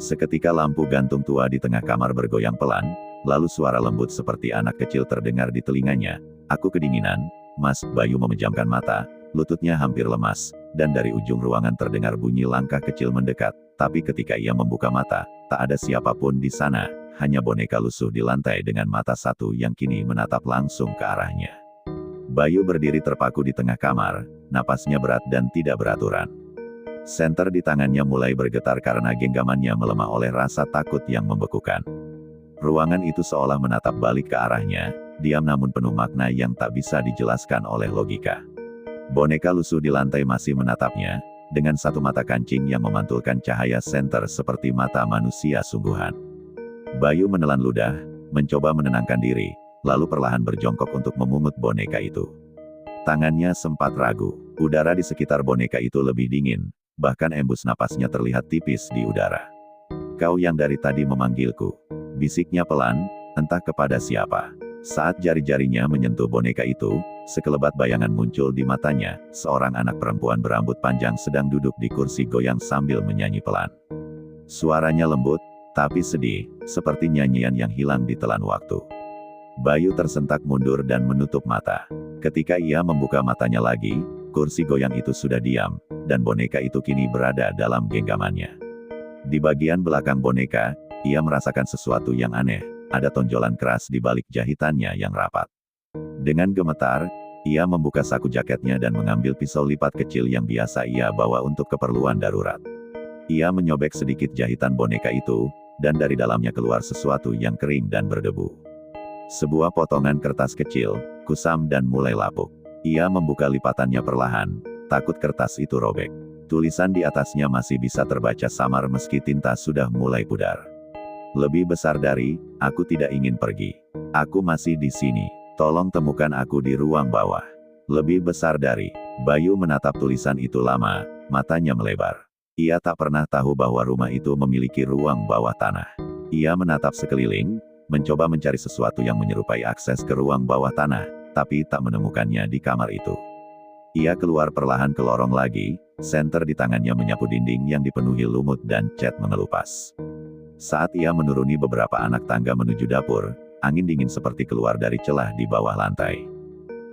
Speaker 1: Seketika lampu gantung tua di tengah kamar bergoyang pelan, lalu suara lembut seperti anak kecil terdengar di telinganya. "Aku kedinginan, Mas." Bayu memejamkan mata, lututnya hampir lemas, dan dari ujung ruangan terdengar bunyi langkah kecil mendekat, tapi ketika ia membuka mata, tak ada siapapun di sana, hanya boneka lusuh di lantai dengan mata satu yang kini menatap langsung ke arahnya. Bayu berdiri terpaku di tengah kamar, napasnya berat dan tidak beraturan. Senter di tangannya mulai bergetar karena genggamannya melemah oleh rasa takut yang membekukan. Ruangan itu seolah menatap balik ke arahnya, diam namun penuh makna yang tak bisa dijelaskan oleh logika. Boneka lusuh di lantai masih menatapnya, dengan satu mata kancing yang memantulkan cahaya senter seperti mata manusia sungguhan. Bayu menelan ludah, mencoba menenangkan diri, lalu perlahan berjongkok untuk memungut boneka itu. Tangannya sempat ragu, udara di sekitar boneka itu lebih dingin, bahkan embus napasnya terlihat tipis di udara. "Kau yang dari tadi memanggilku," bisiknya pelan, entah kepada siapa. Saat jari-jarinya menyentuh boneka itu, sekelebat bayangan muncul di matanya, seorang anak perempuan berambut panjang sedang duduk di kursi goyang sambil menyanyi pelan. Suaranya lembut, tapi sedih, seperti nyanyian yang hilang ditelan waktu. Bayu tersentak mundur dan menutup mata. Ketika ia membuka matanya lagi, kursi goyang itu sudah diam, dan boneka itu kini berada dalam genggamannya. Di bagian belakang boneka, ia merasakan sesuatu yang aneh, ada tonjolan keras di balik jahitannya yang rapat. Dengan gemetar, ia membuka saku jaketnya dan mengambil pisau lipat kecil yang biasa ia bawa untuk keperluan darurat. Ia menyobek sedikit jahitan boneka itu, dan dari dalamnya keluar sesuatu yang kering dan berdebu. Sebuah potongan kertas kecil, kusam dan mulai lapuk. Ia membuka lipatannya perlahan, takut kertas itu robek. Tulisan di atasnya masih bisa terbaca samar meski tinta sudah mulai pudar. "Lebih besar dari, aku tidak ingin pergi. Aku masih di sini. Tolong temukan aku di ruang bawah." Lebih besar dari. Bayu menatap tulisan itu lama, matanya melebar. Ia tak pernah tahu bahwa rumah itu memiliki ruang bawah tanah. Ia menatap sekeliling, mencoba mencari sesuatu yang menyerupai akses ke ruang bawah tanah, tapi tak menemukannya di kamar itu. Ia keluar perlahan ke lorong lagi, senter di tangannya menyapu dinding yang dipenuhi lumut dan cat mengelupas. Saat ia menuruni beberapa anak tangga menuju dapur, angin dingin seperti keluar dari celah di bawah lantai.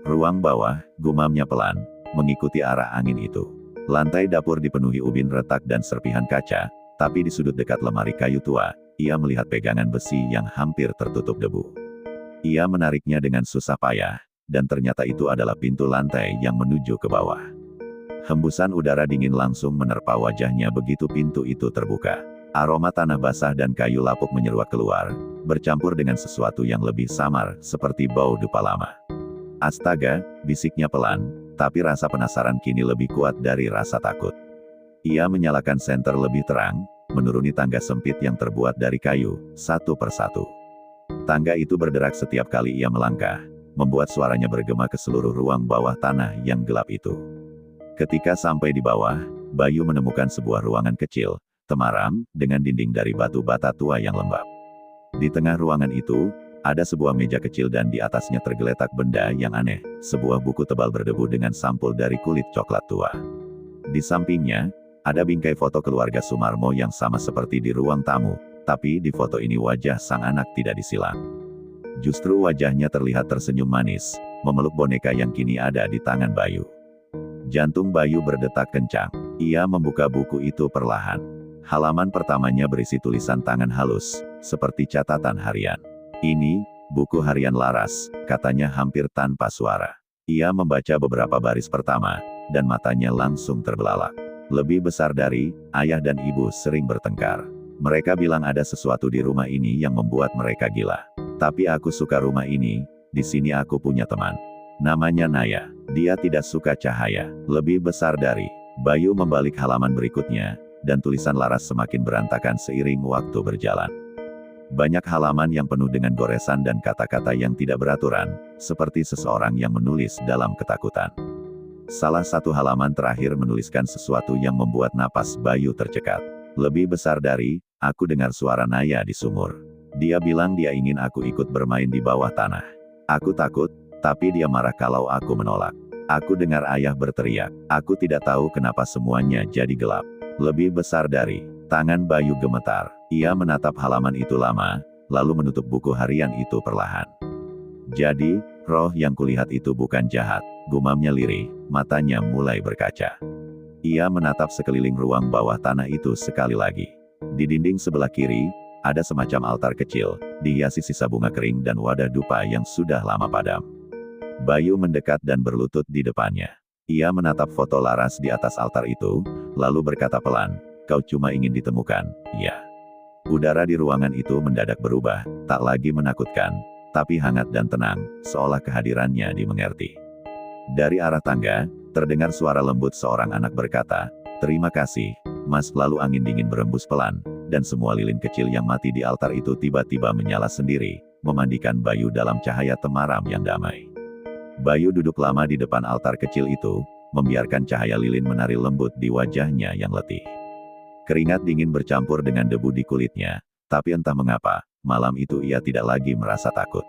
Speaker 1: "Ruang bawah," gumamnya pelan, mengikuti arah angin itu. Lantai dapur dipenuhi ubin retak dan serpihan kaca, tapi di sudut dekat lemari kayu tua, ia melihat pegangan besi yang hampir tertutup debu. Ia menariknya dengan susah payah, dan ternyata itu adalah pintu lantai yang menuju ke bawah. Hembusan udara dingin langsung menerpa wajahnya begitu pintu itu terbuka. Aroma tanah basah dan kayu lapuk menyeruak keluar, bercampur dengan sesuatu yang lebih samar, seperti bau dupa lama. "Astaga," bisiknya pelan, tapi rasa penasaran kini lebih kuat dari rasa takut. Ia menyalakan senter lebih terang, menuruni tangga sempit yang terbuat dari kayu, satu persatu. Tangga itu berderak setiap kali ia melangkah, membuat suaranya bergema ke seluruh ruang bawah tanah yang gelap itu. Ketika sampai di bawah, Bayu menemukan sebuah ruangan kecil, temaram, dengan dinding dari batu bata tua yang lembab. Di tengah ruangan itu, ada sebuah meja kecil dan di atasnya tergeletak benda yang aneh, sebuah buku tebal berdebu dengan sampul dari kulit coklat tua. Di sampingnya, ada bingkai foto keluarga Sumarmo yang sama seperti di ruang tamu, tapi di foto ini wajah sang anak tidak disilang. Justru wajahnya terlihat tersenyum manis, memeluk boneka yang kini ada di tangan Bayu. Jantung Bayu berdetak kencang. Ia membuka buku itu perlahan. Halaman pertamanya berisi tulisan tangan halus, seperti catatan harian. "Ini, buku harian Laras," katanya hampir tanpa suara. Ia membaca beberapa baris pertama, dan matanya langsung terbelalak. "Lebih besar dari, ayah dan ibu sering bertengkar. Mereka bilang ada sesuatu di rumah ini yang membuat mereka gila. Tapi aku suka rumah ini, di sini aku punya teman. Namanya Naya. Dia tidak suka cahaya. Lebih besar dari." Bayu membalik halaman berikutnya, dan tulisan Laras semakin berantakan seiring waktu berjalan. Banyak halaman yang penuh dengan goresan dan kata-kata yang tidak beraturan, seperti seseorang yang menulis dalam ketakutan. Salah satu halaman terakhir menuliskan sesuatu yang membuat napas Bayu tercekat. "Lebih besar dari, aku dengar suara Naya di sumur. Dia bilang dia ingin aku ikut bermain di bawah tanah. Aku takut, tapi dia marah kalau aku menolak. Aku dengar ayah berteriak. Aku tidak tahu kenapa semuanya jadi gelap. Lebih besar dari." Tangan Bayu gemetar. Ia menatap halaman itu lama, lalu menutup buku harian itu perlahan. "Jadi, roh yang kulihat itu bukan jahat," gumamnya lirih, matanya mulai berkaca. Ia menatap sekeliling ruang bawah tanah itu sekali lagi. Di dinding sebelah kiri, ada semacam altar kecil, dihiasi sisa bunga kering dan wadah dupa yang sudah lama padam. Bayu mendekat dan berlutut di depannya. Ia menatap foto Laras di atas altar itu, lalu berkata pelan, "Kau cuma ingin ditemukan, ya?" Udara di ruangan itu mendadak berubah, tak lagi menakutkan, tapi hangat dan tenang, seolah kehadirannya dimengerti. Dari arah tangga, terdengar suara lembut seorang anak berkata, "Terima kasih, Mas." Lalu angin dingin berembus pelan, dan semua lilin kecil yang mati di altar itu tiba-tiba menyala sendiri, memandikan Bayu dalam cahaya temaram yang damai. Bayu duduk lama di depan altar kecil itu, membiarkan cahaya lilin menari lembut di wajahnya yang letih. Keringat dingin bercampur dengan debu di kulitnya, tapi entah mengapa, malam itu ia tidak lagi merasa takut.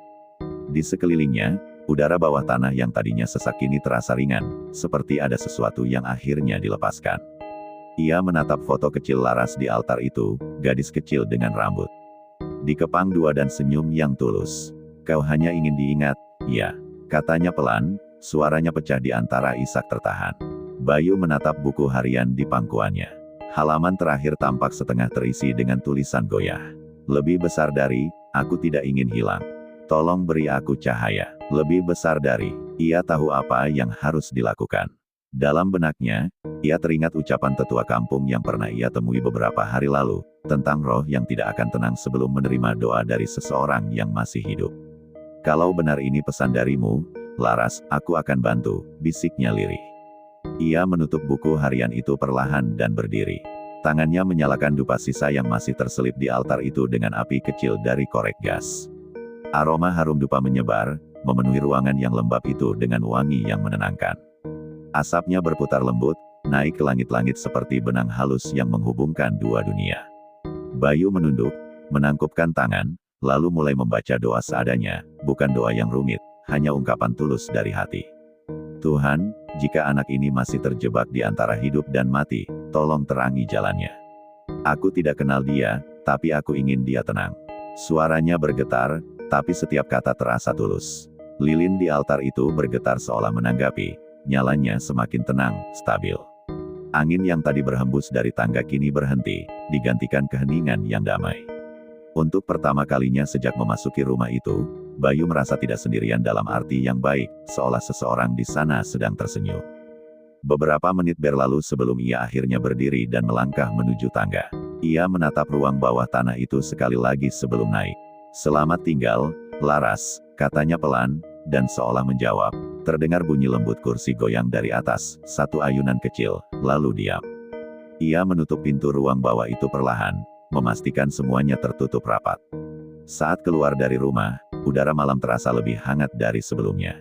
Speaker 1: Di sekelilingnya, udara bawah tanah yang tadinya sesak kini terasa ringan, seperti ada sesuatu yang akhirnya dilepaskan. Ia menatap foto kecil Laras di altar itu, gadis kecil dengan rambut dikepang dua dan senyum yang tulus. "Kau hanya ingin diingat, ya?" katanya pelan, suaranya pecah di antara isak tertahan. Bayu menatap buku harian di pangkuannya. Halaman terakhir tampak setengah terisi dengan tulisan goyah. "Lebih besar dari, aku tidak ingin hilang. Tolong beri aku cahaya." Lebih besar dari, ia tahu apa yang harus dilakukan. Dalam benaknya, ia teringat ucapan tetua kampung yang pernah ia temui beberapa hari lalu, tentang roh yang tidak akan tenang sebelum menerima doa dari seseorang yang masih hidup. "Kalau benar ini pesan darimu, Laras, aku akan bantu," bisiknya lirih. Ia menutup buku harian itu perlahan dan berdiri. Tangannya menyalakan dupa sisa yang masih terselip di altar itu dengan api kecil dari korek gas. Aroma harum dupa menyebar, memenuhi ruangan yang lembab itu dengan wangi yang menenangkan. Asapnya berputar lembut, naik ke langit-langit seperti benang halus yang menghubungkan dua dunia. Bayu menunduk, menangkupkan tangan, lalu mulai membaca doa seadanya, bukan doa yang rumit, hanya ungkapan tulus dari hati. "Tuhan, jika anak ini masih terjebak di antara hidup dan mati, tolong terangi jalannya. Aku tidak kenal dia, tapi aku ingin dia tenang." Suaranya bergetar, tapi setiap kata terasa tulus. Lilin di altar itu bergetar seolah menanggapi, nyalanya semakin tenang, stabil. Angin yang tadi berhembus dari tangga kini berhenti, digantikan keheningan yang damai. Untuk pertama kalinya sejak memasuki rumah itu, Bayu merasa tidak sendirian dalam arti yang baik, seolah seseorang di sana sedang tersenyum. Beberapa menit berlalu sebelum ia akhirnya berdiri dan melangkah menuju tangga. Ia menatap ruang bawah tanah itu sekali lagi sebelum naik. "Selamat tinggal, Laras," katanya pelan, dan seolah menjawab, terdengar bunyi lembut kursi goyang dari atas, satu ayunan kecil, lalu diam. Ia menutup pintu ruang bawah itu perlahan, memastikan semuanya tertutup rapat. Saat keluar dari rumah, udara malam terasa lebih hangat dari sebelumnya.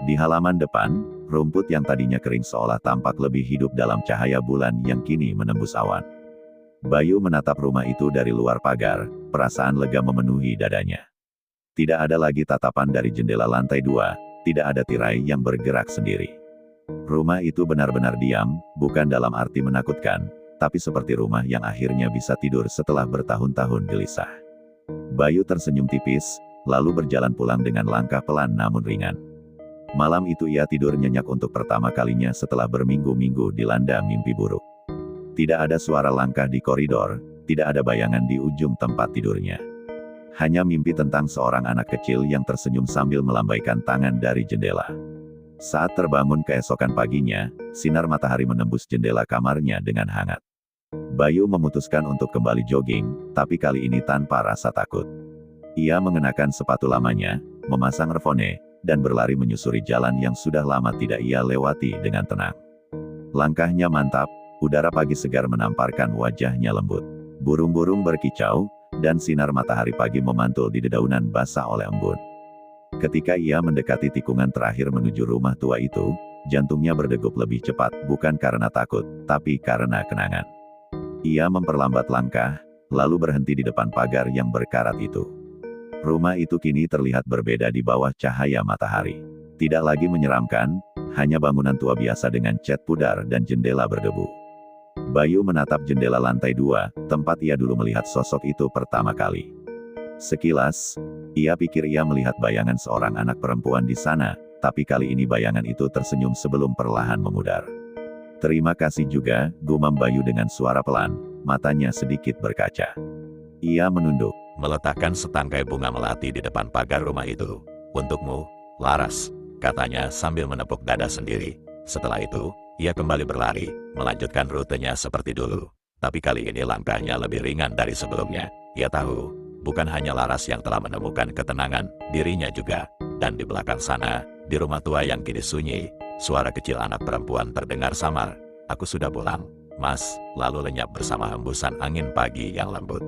Speaker 1: Di halaman depan, rumput yang tadinya kering seolah tampak lebih hidup dalam cahaya bulan yang kini menembus awan. Bayu menatap rumah itu dari luar pagar, perasaan lega memenuhi dadanya. Tidak ada lagi tatapan dari jendela lantai 2, tidak ada tirai yang bergerak sendiri. Rumah itu benar-benar diam, bukan dalam arti menakutkan, tapi seperti rumah yang akhirnya bisa tidur setelah bertahun-tahun gelisah. Bayu tersenyum tipis, lalu berjalan pulang dengan langkah pelan namun ringan. Malam itu ia tidur nyenyak untuk pertama kalinya setelah berminggu-minggu dilanda mimpi buruk. Tidak ada suara langkah di koridor, tidak ada bayangan di ujung tempat tidurnya. Hanya mimpi tentang seorang anak kecil yang tersenyum sambil melambaikan tangan dari jendela. Saat terbangun keesokan paginya, sinar matahari menembus jendela kamarnya dengan hangat. Bayu memutuskan untuk kembali jogging, tapi kali ini tanpa rasa takut. Ia mengenakan sepatu lamanya, memasang earphone, dan berlari menyusuri jalan yang sudah lama tidak ia lewati dengan tenang. Langkahnya mantap, udara pagi segar menamparkan wajahnya lembut. Burung-burung berkicau, dan sinar matahari pagi memantul di dedaunan basah oleh embun. Ketika ia mendekati tikungan terakhir menuju rumah tua itu, jantungnya berdegup lebih cepat, bukan karena takut, tapi karena kenangan. Ia memperlambat langkah, lalu berhenti di depan pagar yang berkarat itu. Rumah itu kini terlihat berbeda di bawah cahaya matahari. Tidak lagi menyeramkan, hanya bangunan tua biasa dengan cat pudar dan jendela berdebu. Bayu menatap jendela lantai 2, tempat ia dulu melihat sosok itu pertama kali. Sekilas, ia pikir ia melihat bayangan seorang anak perempuan di sana, tapi kali ini bayangan itu tersenyum sebelum perlahan memudar. "Terima kasih juga," gumam Bayu dengan suara pelan, matanya sedikit berkaca. Ia menunduk, meletakkan setangkai bunga melati di depan pagar rumah itu. "Untukmu, Laras," katanya sambil menepuk dada sendiri. Setelah itu, ia kembali berlari, melanjutkan rutenya seperti dulu.
Speaker 2: Tapi kali ini langkahnya lebih ringan dari sebelumnya. Ia tahu, bukan hanya Laras yang telah menemukan ketenangan, dirinya juga. Dan di belakang sana, di rumah tua yang kini sunyi, suara kecil anak perempuan terdengar samar. "Aku sudah pulang, Mas," lalu lenyap bersama hembusan angin pagi yang lembut.